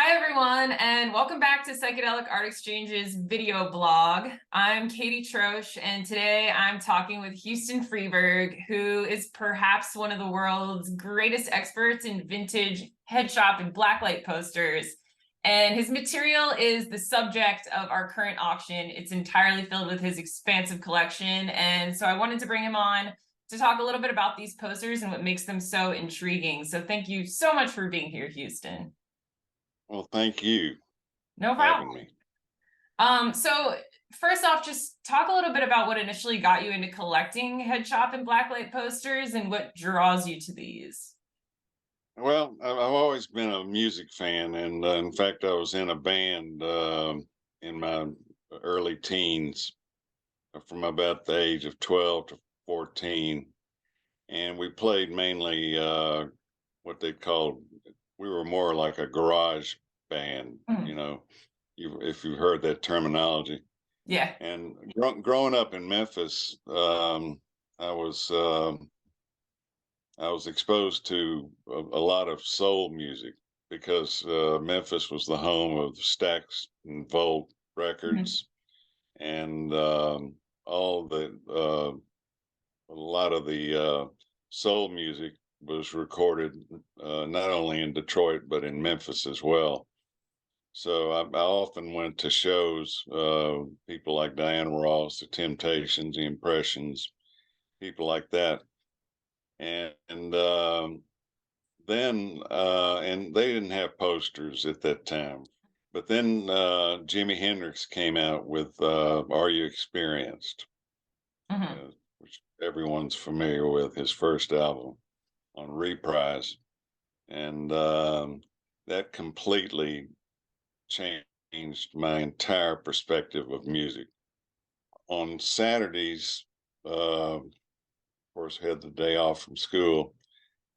Hi, everyone, and welcome back to Psychedelic Art Exchange's video blog. I'm Katy, and today I'm talking with Houston Freeburg, who is perhaps one of the world's greatest experts in vintage headshop and blacklight posters. And his material is the subject of our current auction. It's entirely filled with his expansive collection, and so I wanted to bring him on to talk a little bit about these posters and what makes them so intriguing. So thank you so much for being here, Houston. Well, thank you No for having problem. me. So first off, just talk a little bit about what initially got you into collecting headshop and blacklight posters and what draws you to these. Well, I've always been a music fan, and in fact, I was in a band in my early teens, from about the age of 12 to 14, and we played mainly what they called. We were more like a garage band, Mhm. if you've heard that terminology. Yeah. And growing up in Memphis, I was. I was exposed to a lot of soul music because Memphis was the home of Stax and Volt Mhm. Records, and all the a lot of the soul music was recorded not only in Detroit but in Memphis as well. So I often went to shows, people like Diana Ross, the Temptations, the Impressions, people like that, and then and they didn't have posters at that time, but then Jimi Hendrix came out with Are You Experienced, Mhm. which everyone's familiar with, his first album on Reprise, and that completely changed my entire perspective of music. On Saturdays, of course, had the day off from school.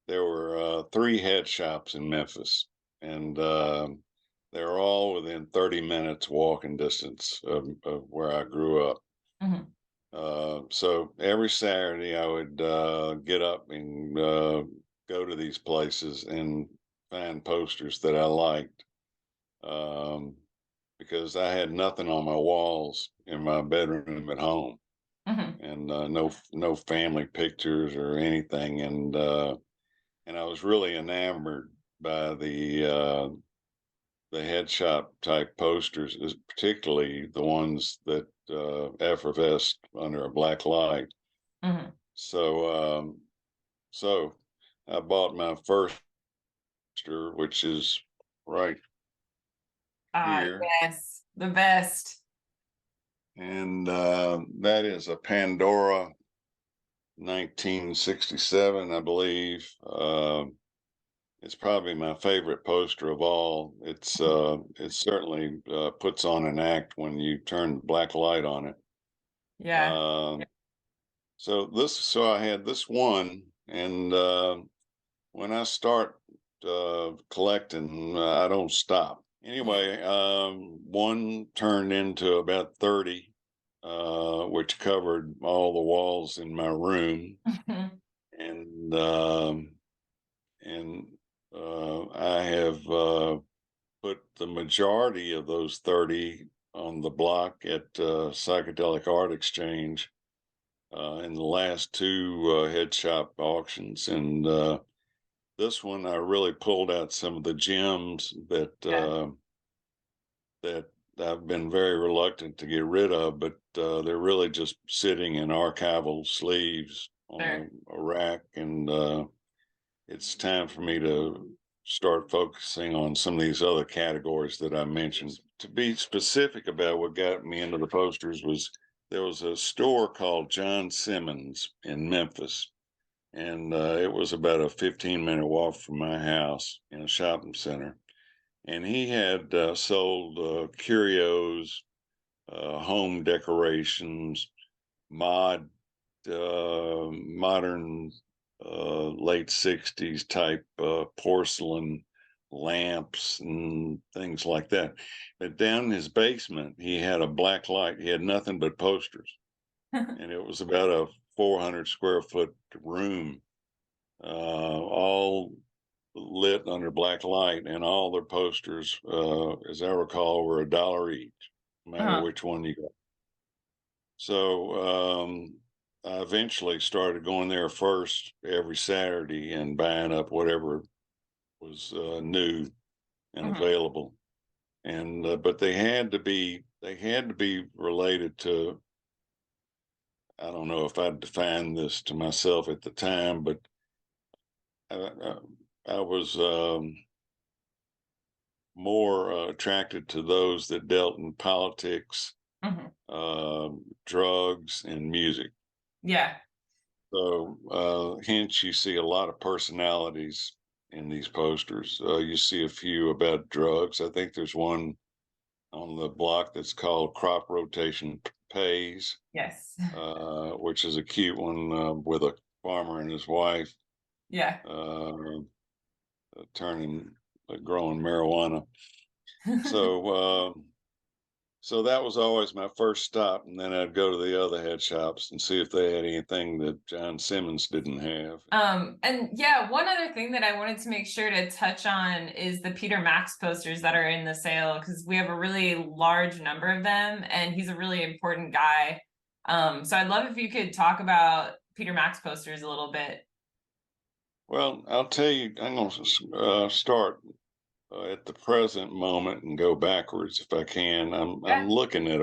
There were three head shops in Memphis, and they were all within 30 minutes walking distance of where I grew up. Mhm. So every Saturday I would get up and go to these places and find posters that I liked, um, because I had nothing on my walls in my bedroom at home, Mhm. and no family pictures or anything, and I was really enamored by the head shop type posters, particularly the ones that effervesced under a black light. Mhm. So so I bought my first poster, which is right Ah, here, yes, the best. and that is a Pandora 1967, I believe. It's probably my favorite poster of all. It certainly puts on an act when you turn the black light on it. Yeah. Um, so I had this one, and when I start collecting, I don't stop. Anyway, one turned into about 30, which covered all the walls in my room, Mhm. and and I have put the majority of those 30 on the block at Psychedelic Art Exchange in the last two head shop auctions. And this one, I really pulled out some of the gems Yeah. that I've been very reluctant to get rid of, but they're really just sitting in archival sleeves Sure. on a rack. And it's time for me to start focusing on some of these other categories that I mentioned. To be specific about what got me into the posters was there was a store called John Simmons in Memphis, and it was about a 15-minute walk from my house in a shopping center. And he had sold curios, home decorations, modern late 60s type porcelain lamps and things like that. But down in his basement, he had a black light. He had nothing but posters, and it was about a 400 square foot room, all lit under black light, and all their posters, as I recall, were $1 each, no matter which one you got. So I eventually started going there first every Saturday and buying up whatever was new and available. And but they had to be related to, I don't know if I defined this to myself at the time, but I was more attracted to those that dealt in politics, drugs, and music. Yeah. So hence you see a lot of personalities in these posters. You see a few about drugs. I think there's one on the block that's called Crop Rotation Pays. Yes. Which is a cute one with a farmer and his wife. Yeah. Growing marijuana. So that was always my first stop, and then I'd go to the other head shops and see if they had anything that John Simmons didn't have. And yeah, one other thing that I wanted to make sure to touch on is the Peter Max posters that are in the sale, because we have a really large number of them, and he's a really important guy. So I'd love if you could talk about Peter Max posters a little bit. Well, I'll tell you, I'm going to start at the present moment and go backwards if I can. I'm looking at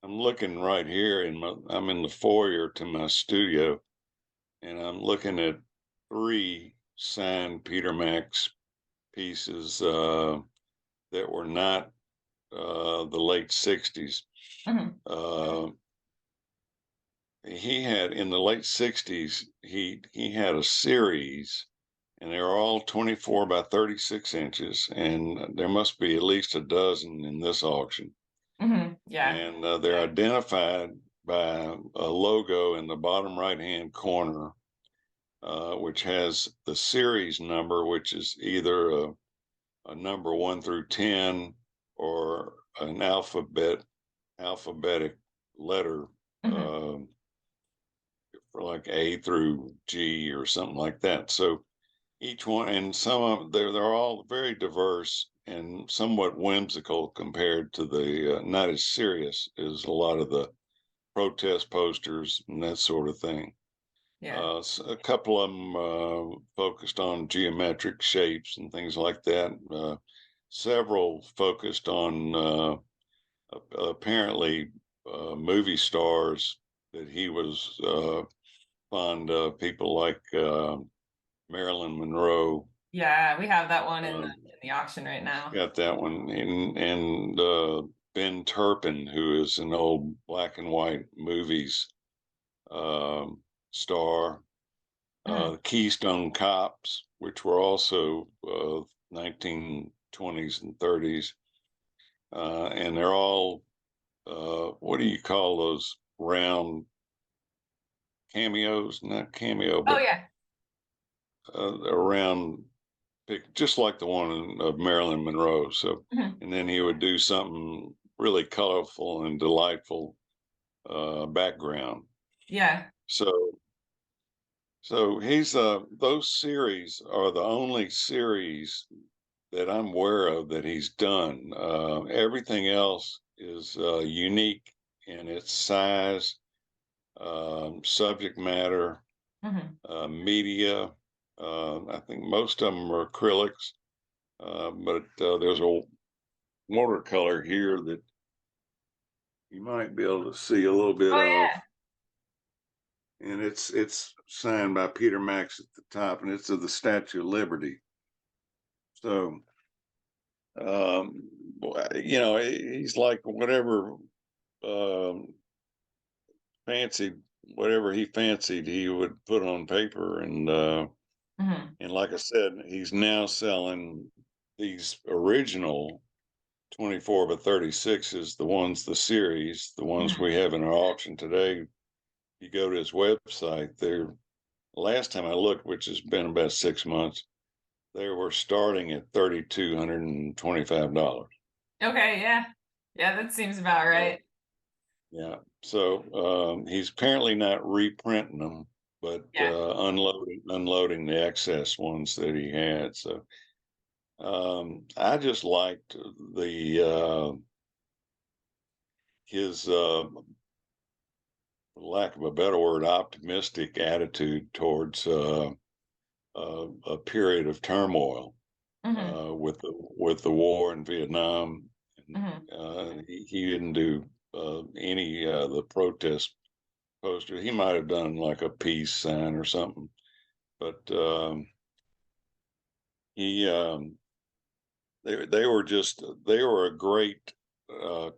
I'm looking right here I'm in the foyer to my studio, and I'm looking at 3 signed Peter Max pieces that were not the late 60s. He had, in the late 60s, he had a series, and they were all 24 by 36 inches, and there must be at least a dozen in this auction. Yeah. And they're identified by a logo in the bottom right-hand corner, which has the series number, which is either a number 1 through 10 or an alphabetic letter, for like A through G or something like that. So each one, and some of them, they're all very diverse and somewhat whimsical compared to the not as serious as a lot of the protest posters and that sort of thing. Yeah. So a couple of them focused on geometric shapes and things like that. Several focused on apparently movie stars that he was fond of, people like Marilyn Monroe. Yeah, we have that one in the auction right now. Got that one, and Ben Turpin, who is an old black and white movies star. The Keystone Cops, which were also 1920s and 30s, and they're all what do you call those round cameos? Not cameo, but around, just like the one of Marilyn Monroe. So, and then he would do something really colorful and delightful background. Yeah. So he's those series are the only series that I'm aware of that he's done. Everything else is unique in its size, subject matter, media. I think most of them are acrylics, but there's a watercolor here that you might be able to see a little bit of. And it's signed by Peter Max at the top, and it's of the Statue of Liberty. So, he's like whatever whatever he fancied, he would put on paper, and like I said, he's now selling these original 24 by 36s, the series, the ones we have in our auction today. You go to his website, they're, last time I looked, which has been about 6 months, they were starting at $3,225. Okay, yeah. Yeah, that seems about right. Yeah. So he's apparently not reprinting them. but Yeah. unloading the excess ones that he had. So I just liked the his for lack of a better word, optimistic attitude towards a period of turmoil Hmm. with the war in Vietnam. And, Hmm. he didn't do any the protest poster. He might have done like a peace sign or something, but he they were just they were a great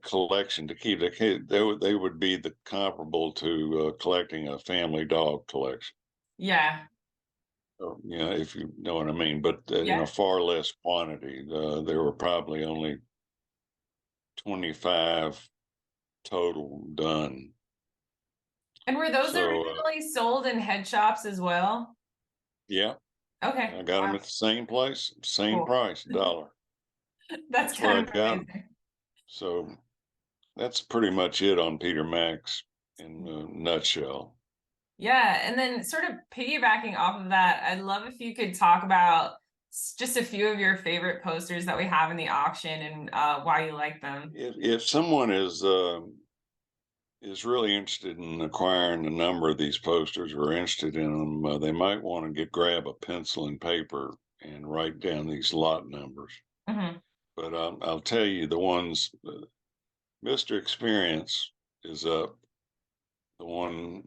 collection to keep. They would be the comparable to collecting a family dog collection. Yeah. If you know what I mean, but in Yeah. a far less quantity. There were probably only 25 total done. And were those So originally sold in head shops as well? yeah, Okay. I got them at the same place, same Cool. price, dollar. That's That's where I kind of got them. amazing. So that's pretty much it on Peter Max in a nutshell. Yeah, and then sort of piggybacking off of that, I'd love if you could talk about just a few of your favorite posters that we have in the auction and why you like them. If someone is really interested in acquiring a number of these posters or interested in them, they might want to grab a pencil and paper and write down these lot numbers. Hmm. But I'll tell you the ones. Mr. Experience is up, the one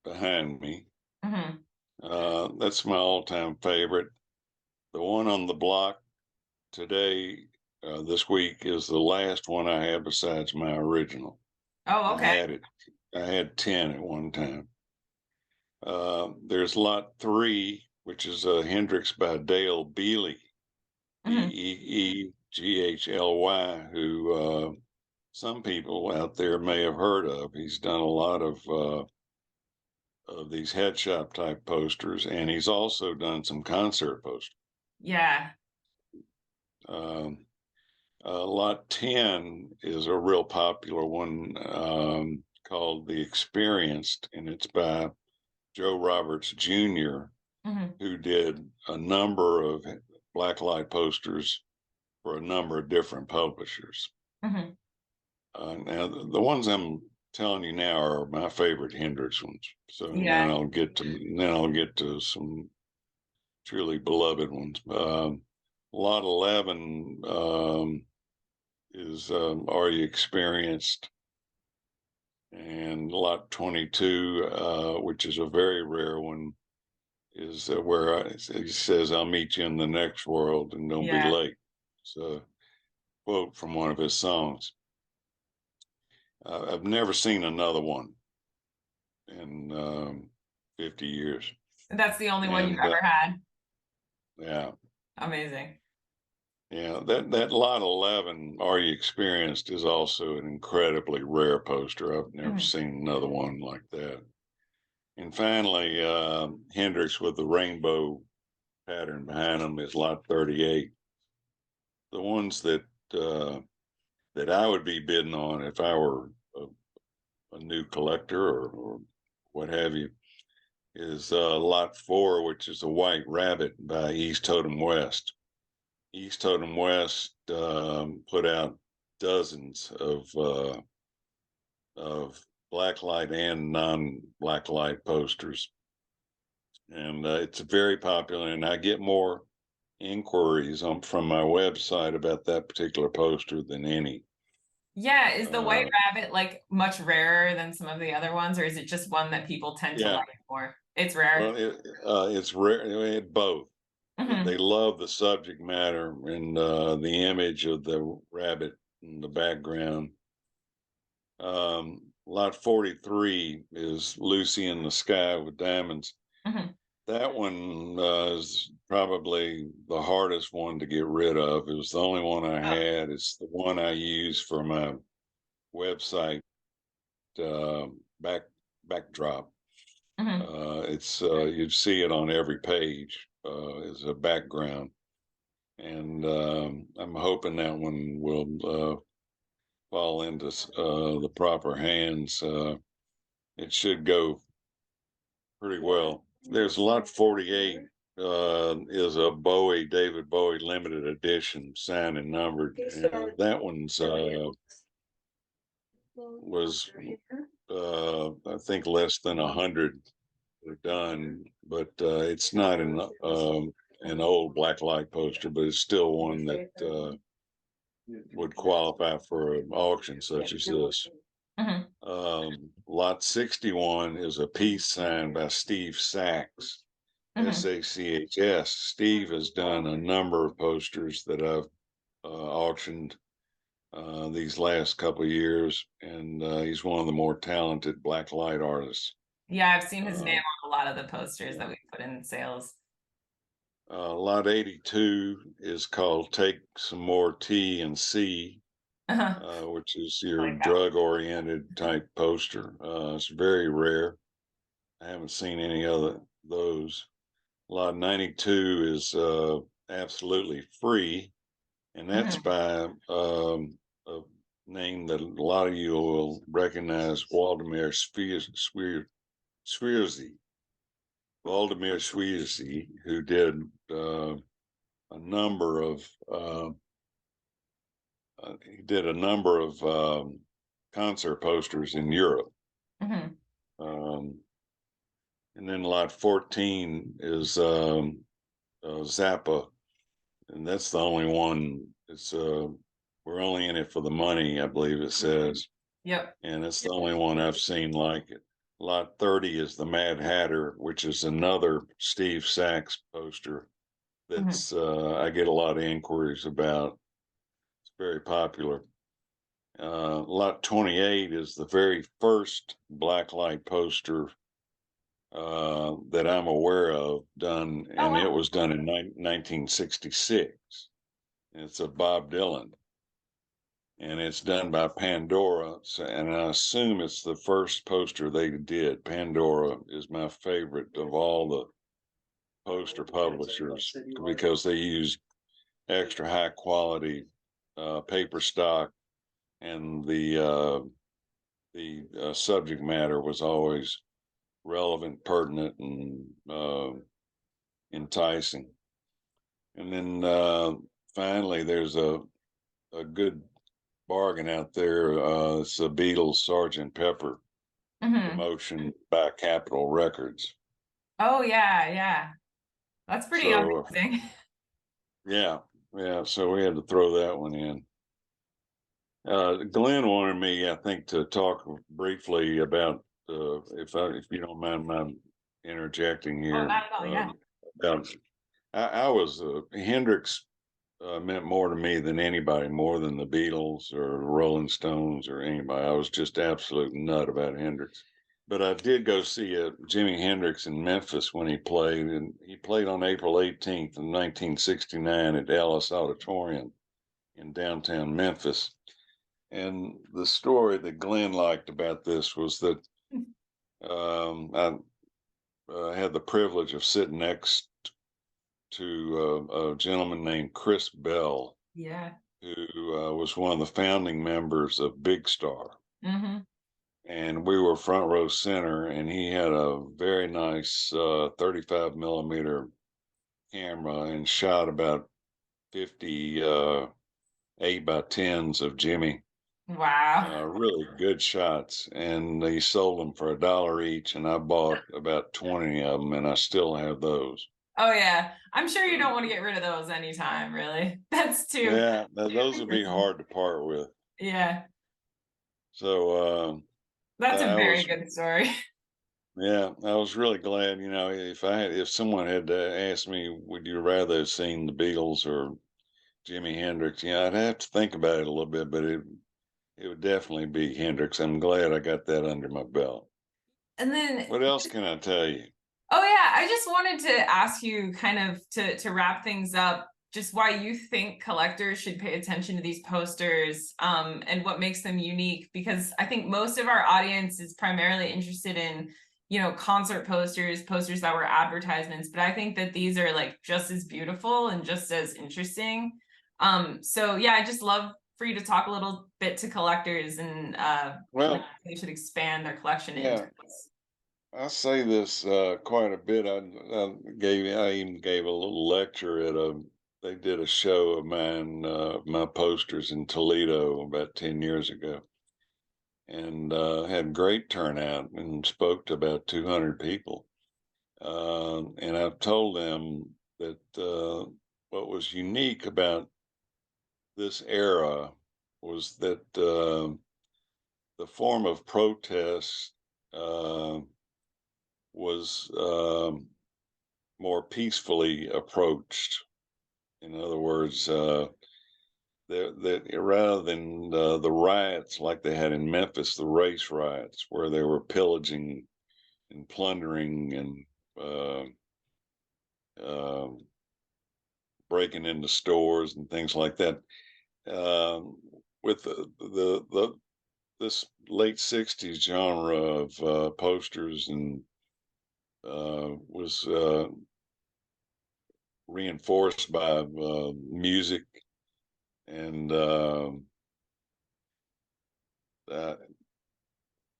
behind me. Hmm. That's my all-time favorite. The one on the block today, this week, is the last one I have besides my original. Oh, I okay. had it. I had 10 at one time. There's lot 3, which is a Hendrix by Dale Beagley, Hmm. Beeghly, who some people out there may have heard of. He's done a lot of these head shop type posters, and he's also done some concert posters. Yeah. Um, Lot 10 is a real popular one called The Experienced, and it's by Joe Roberts Jr., Hmm. who did a number of blacklight posters for a number of different publishers. Hmm. Now, the ones I'm telling you now are my favorite Hendrix ones. So Yeah. then I'll get to some truly beloved ones. Lot 11 is Are You Experienced? And lot 22, which is a very rare one, is he says, I'll meet you in the next world and don't be Yeah. late. It's a quote from one of his songs. I've never seen another one in 50 years. That's the only one you've And ever had. yeah, Amazing. yeah, that lot 11, Are You Experienced, is also an incredibly rare poster. I've never Hmm. seen another one like that. And finally, Hendrix with the rainbow pattern behind him is lot 38. The ones that I would be bidding on if I were a new collector or what have you is lot 4, which is a white rabbit by East Totem West. East Totem West put out dozens of blacklight and non-blacklight posters, and it's very popular. And I get more inquiries from my website about that particular poster than any. Yeah, is the white Uh, rabbit like much rarer than some of the other ones, or is it just one that people tend to yeah, like more? It's rare. well, it's rare. Both. They Hmm. love the subject matter and the image of the rabbit in the background. Lot 43 is Lucy in the Sky with Diamonds. Hmm. That one is probably the hardest one to get rid of. It was the only one I Oh. had. It's the one I use for my website uh, back backdrop. Hmm. It's you'd see it on every page as a background, and I'm hoping that one will fall into the proper hands. It should go pretty well. There's lot 48 is a David Bowie limited edition, signed and numbered. And that one's was I think less than 100 were done, but it's not an old blacklight poster, but it's still one that would qualify for an auction such as this. Lot 61 is a piece signed by Steve Sachs, Sachs. Steve has done a number of posters that I've auctioned these last couple of years, and he's one of the more talented blacklight artists. Yeah, I've seen his name on a lot of the posters that we put in sales. Lot 82 is called Take Some More T and C, which is your drug-oriented type poster. It's very rare. I haven't seen any other those. Lot 92 is absolutely free, and that's by a name that a lot of you will recognize, Waldemar Swierzy. Waldemar Swierzy, who did a number of concert posters in Europe. And then lot 14 is Zappa, and that's the only one. It's we're only in it for the money, I believe it says. Yep. And it's the only one I've seen like it. Lot 30 is the Mad Hatter, which is another Steve Sachs poster that's I get a lot of inquiries about. It's very popular. Lot 28 is the very first blacklight poster that I'm aware of done, and it was done in 1966. It's a Bob Dylan, and it's done by Pandora, and I assume it's the first poster they did. Pandora is my favorite of all the poster publishers because they use extra high quality paper stock, and the subject matter was always relevant, pertinent, and enticing. And then finally, there's a good bargain out there. It's the Beatles Sgt. Pepper promotion by Capitol Records. Oh yeah, that's pretty amazing. Yeah. So we had to throw that one in. Glenn wanted me, I think, to talk briefly about, if you don't mind my interjecting here. Not at all, yeah. About, I was Hendrix meant more to me than anybody, more than the Beatles or the Rolling Stones or anybody. I was just absolute nut about Hendrix. But I did go see Jimi Hendrix in Memphis when he played, and he played on April 18th of 1969 at Dallas Auditorium in downtown Memphis. And the story that Glenn liked about this was that I had the privilege of sitting next to a gentleman named Chris Bell, who was one of the founding members of Big Star. And we were front row center, and he had a very nice 35 millimeter camera and shot about 50 8x10s of Jimmy. Wow. Really good shots, and he sold them for $1 each, and I bought about 20 of them, and I still have those. Oh yeah, I'm sure you don't want to get rid of those anytime, really. That's too. Yeah, those would be hard to part with. Yeah. So that's a very good story. Yeah, I was really glad. You know, if someone had asked me, would you rather have seen the Beatles or Jimi Hendrix? Yeah, I'd have to think about it a little bit, but it would definitely be Hendrix. I'm glad I got that under my belt. And then what else can I tell you? Oh yeah, I just wanted to ask you kind of to wrap things up, just why you think collectors should pay attention to these posters, and what makes them unique, because I think most of our audience is primarily interested in, you know, concert posters that were advertisements, but I think that these are like just as beautiful and just as interesting. So yeah, I just love for you to talk a little bit to collectors and like they should expand their collection into this. I say this quite a bit. I even gave a little lecture at a. They did a show of mine, my posters in Toledo about 10 years ago, and had great turnout and spoke to about 200 people. And I've told them that what was unique about this era was that the form of protest uh, was more peacefully approached. In other words, rather than the riots like they had in Memphis, the race riots, where they were pillaging and plundering and uh, uh, breaking into stores and things like that. With the this late '60s genre of posters and was reinforced by music and uh,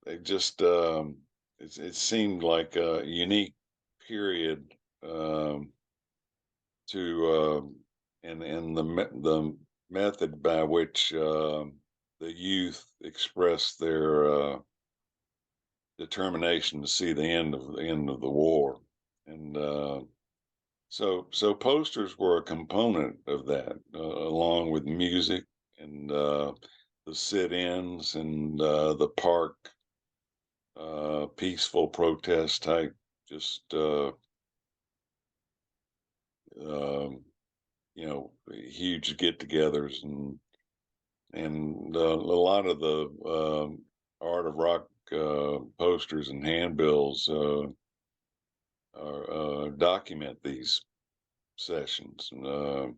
it just it seemed like a unique period to and the method by which the youth expressed their determination to see the end of the war. And so posters were a component of that, along with music and the sit-ins and the park peaceful protest type, just um, huge get-togethers and a lot of the Art of Rock posters and handbills document these sessions. And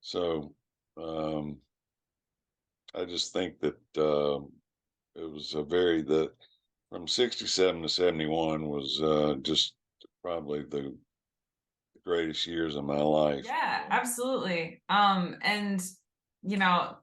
so um, I just think that it was a very the from 67 to 71 was just probably the greatest years of my life. Yeah, absolutely. And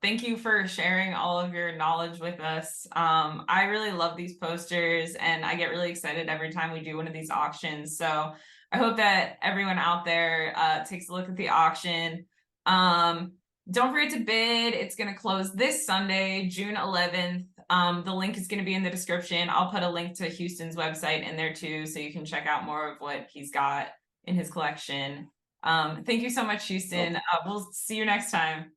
thank you for sharing all of your knowledge with us. I really love these posters and I get really excited every time we do one of these auctions. So I hope that everyone out there takes a look at the auction. Don't forget to bid. It's going to close this Sunday, June 11th. The link is going to be in the description. I'll put a link to Houston's website in there too, so you can check out more of what he's got in his collection. Thank you so much, Houston. We'll see you next time.